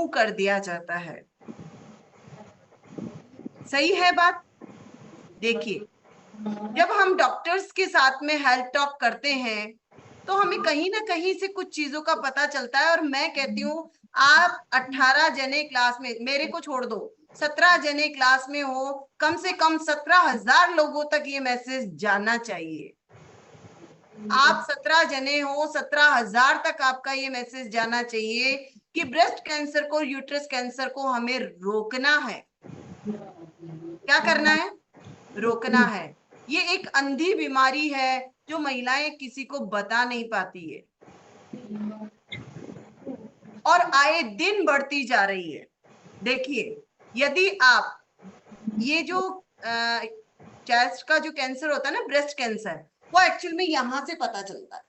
Remove कर दिया जाता है। सही है बात? देखिए, जब हम डॉक्टर्स के साथ में हेल्थ टॉक करते हैं तो हमें कहीं ना कहीं से कुछ चीजों का पता चलता है। और मैं कहती हूँ, आप 18 जने क्लास में, मेरे को छोड़ दो, 17 जने क्लास में हो, कम से कम 17,000 लोगों तक ये मैसेज जाना चाहिए। आप 17 जने हो, 17,000 तक आपका ये मैसेज जाना चाहिए कि ब्रेस्ट कैंसर को, यूट्रस कैंसर को हमें रोकना है। क्या करना है? रोकना है। ये एक अंधी बीमारी है जो महिलाएं किसी को बता नहीं पाती है और आए दिन बढ़ती जा रही है। देखिए, यदि आप ये जो चेस्ट का जो कैंसर होता है ना, ब्रेस्ट कैंसर, वो एक्चुअल में यहां से पता चलता है।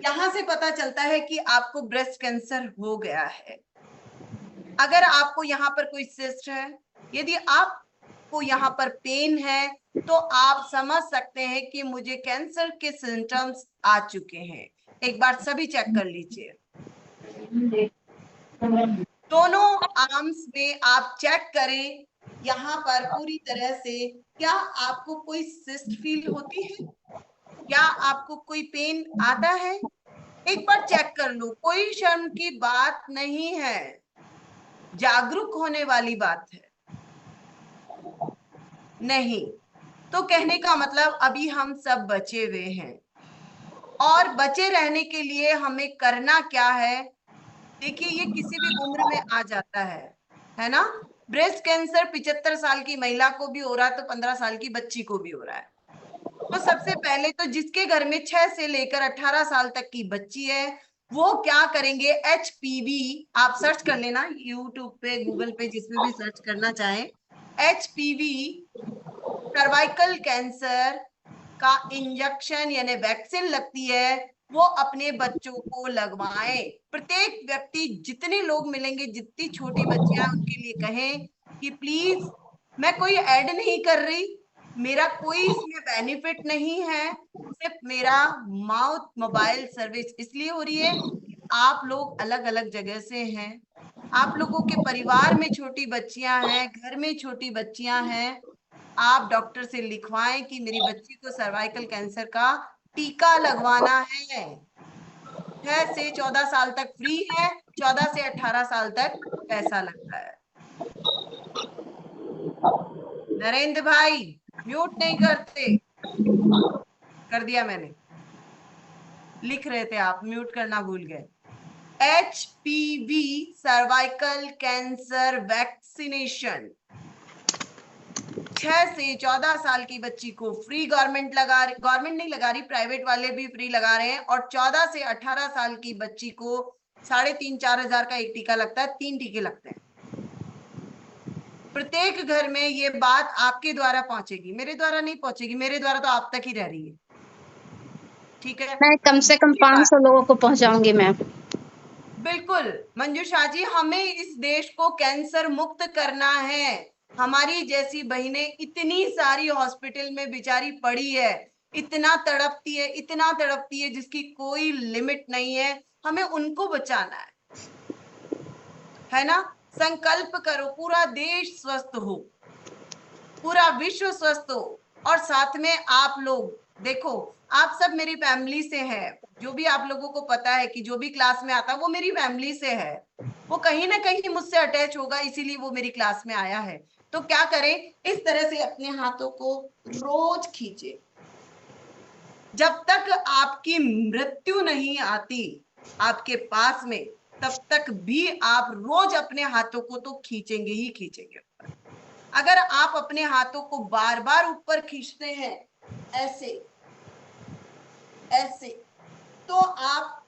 यहां से पता चलता है कि आपको ब्रेस्ट कैंसर हो गया है। अगर आपको यहाँ पर कोई सिस्ट है, यदि आपको यहाँ पर पेन है, तो आप समझ सकते हैं कि मुझे कैंसर के सिम्टम्स आ चुके हैं। एक बार सभी चेक कर लीजिए। दोनों आर्म्स में आप चेक करें, यहाँ पर पूरी तरह से, क्या आपको कोई सिस्ट फील होती है? क्या आपको कोई पेन आता है? एक बार चेक कर लो, कोई शर्म की बात नहीं है, जागरूक होने वाली बात है। नहीं तो कहने का मतलब अभी हम सब बचे हुए हैं, और बचे रहने के लिए हमें करना क्या है? देखिए, ये किसी भी उम्र में आ जाता है ना? ब्रेस्ट कैंसर 75 साल की महिला को भी हो रहा है, तो 15 साल की बच्ची को भी हो रहा है। तो सबसे पहले तो जिसके घर में 6 से लेकर 18 साल तक की बच्ची है, वो क्या करेंगे? HPV आप सर्च कर लेना, यूट्यूब पे, गूगल पे, जिसमें भी सर्च करना चाहें, HPV सर्वाइकल कैंसर का इंजेक्शन यानी वैक्सीन लगती है, वो अपने बच्चों को लगवाएं। प्रत्येक व्यक्ति, जितने लोग मिलेंगे, जितनी छोटी बच्चियां, उनके लिए कहें कि प्लीज, मैं कोई ऐड नहीं कर रही, मेरा कोई इसमें बेनिफिट नहीं है, सिर्फ मेरा माउथ मोबाइल सर्विस इसलिए हो रही है कि आप लोग अलग अलग जगह से हैं, आप लोगों के परिवार में छोटी बच्चियां हैं, घर में छोटी बच्चियां हैं। आप डॉक्टर से लिखवाएं कि मेरी बच्ची को सर्वाइकल कैंसर का टीका लगवाना है। 6 से 14 साल तक फ्री है, 14 से 18 साल तक पैसा लगता है। नरेंद्र भाई, म्यूट नहीं करते? कर दिया मैंने। लिख रहे थे आप, म्यूट करना भूल गए। HPV सर्वाइकल कैंसर वैक्सीनेशन 6 से 14 साल की बच्ची को फ्री, गवर्नमेंट नहीं लगा रही, प्राइवेट वाले भी फ्री लगा रहे हैं। और 14 से 18 साल की बच्ची को 3,500-4 हजार का एक टीका लगता है, 3 टीके लगते हैं। प्रत्येक घर में ये बात आपके द्वारा पहुंचेगी, मेरे द्वारा नहीं पहुंचेगी, मेरे द्वारा तो आप तक ही रह रही है। ठीक है, मैं कम से कम 500 लोगों को पहुंचाऊंगी मैम। बिल्कुल मंजूषा जी, हमें इस देश को कैंसर मुक्त करना है। हमारी जैसी बहनें इतनी सारी हॉस्पिटल में बेचारी पड़ी है, इतना तड़पती है, इतना तड़पती है, जिसकी कोई लिमिट नहीं है। हमें उनको बचाना है ना? संकल्प करो, पूरा देश स्वस्थ हो, पूरा विश्व स्वस्थ हो। और साथ में आप लोग देखो, आप सब मेरी फैमिली से हैं। जो भी आप लोगों को पता है कि जो भी क्लास में आता है वो मेरी फैमिली से है, वो कहीं ना कहीं मुझसे अटैच होगा, इसीलिए वो मेरी क्लास में आया है। तो क्या करें? इस तरह से अपने हाथों को रोज खींचे। जब तक आपकी मृत्यु नहीं आती आपके पास में, तब तक भी आप रोज अपने हाथों को तो खींचेंगे ही खींचेंगे। अगर आप अपने हाथों को बार बार ऊपर खींचते हैं, ऐसे ऐसे, तो आप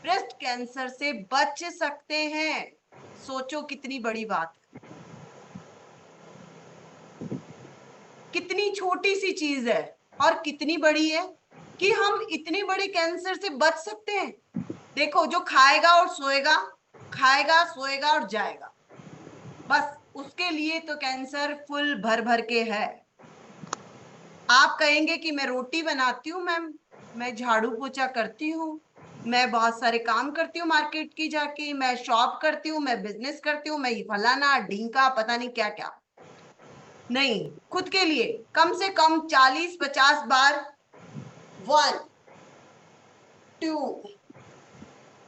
ब्रेस्ट कैंसर से बच सकते हैं। सोचो कितनी बड़ी बात है, कितनी छोटी सी चीज है और कितनी बड़ी है कि हम इतनी बड़ी कैंसर से बच सकते हैं। देखो, जो खाएगा और सोएगा, खाएगा सोएगा और जाएगा, बस उसके लिए तो कैंसर फुल भर भर के है। आप कहेंगे कि मैं रोटी बनाती हूँ मैम, मैं झाड़ू पोछा करती हूँ, मैं बहुत सारे काम करती हूँ मार्केट की जाके, मैं शॉप करती हूँ, मैं बिजनेस करती हूँ, मैं ये फलाना ढींका पता नहीं क्या क्या। नहीं, खुद के लिए कम से कम 40-50 बार 1 2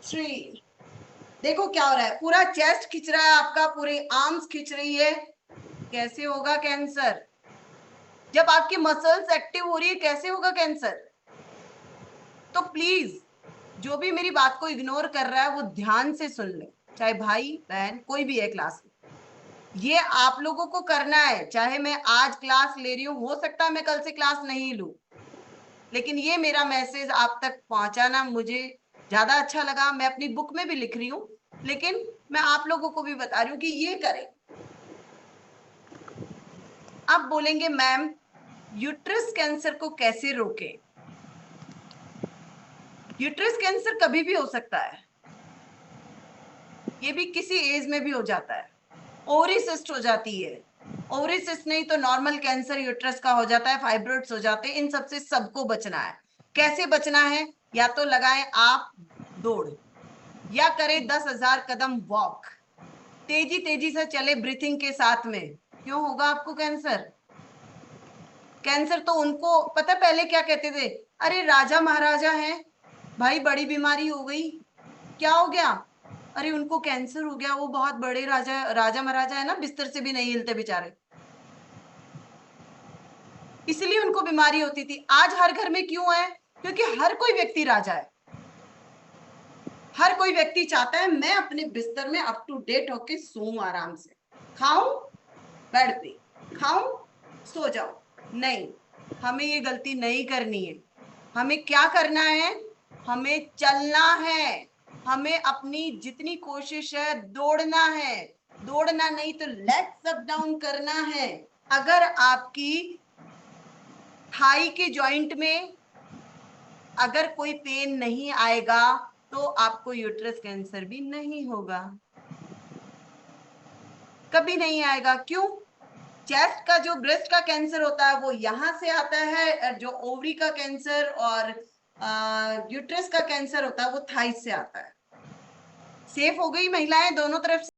3। देखो क्या हो रहा है, पूरा चेस्ट खिंच रहा है आपका, पूरे आर्म्स खिंच रही है। कैसे होगा कैंसर? जब आपकी मसल्स एक्टिव हो रही है कैसे होगा कैंसर? तो प्लीज जो भी मेरी बात को इग्नोर कर रहा है वो ध्यान से सुन ले, चाहे भाई बहन कोई भी है क्लास में। ये आप लोगों को करना है, चाहे मैं आज क्लास ले रही हूं, हो सकता है मैं कल से क्लास नहीं लूं, लेकिन ये मेरा मैसेज आप तक पहुंचाना मुझे ज्यादा अच्छा लगा। मैं अपनी बुक में भी लिख रही हूँ, लेकिन मैं आप लोगों को भी बता रही हूँ कि ये करें। आप बोलेंगे मैम यूट्रस कैंसर को कैसे रोकें? यूट्रस कैंसर कभी भी हो सकता है, ये भी किसी एज में भी हो जाता है। ओवरी सिस्ट हो जाती है, ओवरी सिस्ट नहीं तो नॉर्मल कैंसर यूट्रस का हो जाता है, फाइब्रोइड्स हो जाते हैं। इन सबसे सबको बचना है। कैसे बचना है? या तो लगाएं आप दौड़, या करें 10,000 कदम वॉक, तेजी तेजी से चले ब्रीथिंग के साथ में। क्यों होगा आपको कैंसर? कैंसर तो उनको पता, पहले क्या कहते थे, अरे राजा महाराजा हैं भाई, बड़ी बीमारी हो गई, क्या हो गया, अरे उनको कैंसर हो गया, वो बहुत बड़े राजा राजा महाराजा है ना, बिस्तर से भी नहीं हिलते बेचारे, इसलिए उनको बीमारी होती थी। आज हर घर में क्यों है? क्योंकि हर कोई व्यक्ति राजा है। हर कोई व्यक्ति चाहता है मैं अपने बिस्तर में अप टू डेट होके सोऊं, आराम से खाऊं, बेड पे खाऊं, सो जाऊं। नहीं, हमें ये गलती नहीं करनी है। हमें क्या करना है? हमें चलना है, हमें अपनी जितनी कोशिश है दौड़ना है, दौड़ना नहीं तो लेग्स अप डाउन करना है। अगर आपकी थाई के जॉइंट में अगर कोई पेन नहीं आएगा तो आपको यूट्रस कैंसर भी नहीं होगा, कभी नहीं आएगा। क्यों? चेस्ट का जो ब्रेस्ट का कैंसर होता है वो यहां से आता है, जो ओवरी का कैंसर और यूट्रस का कैंसर होता है वो थाई से आता है। सेफ हो गई महिलाएं दोनों तरफ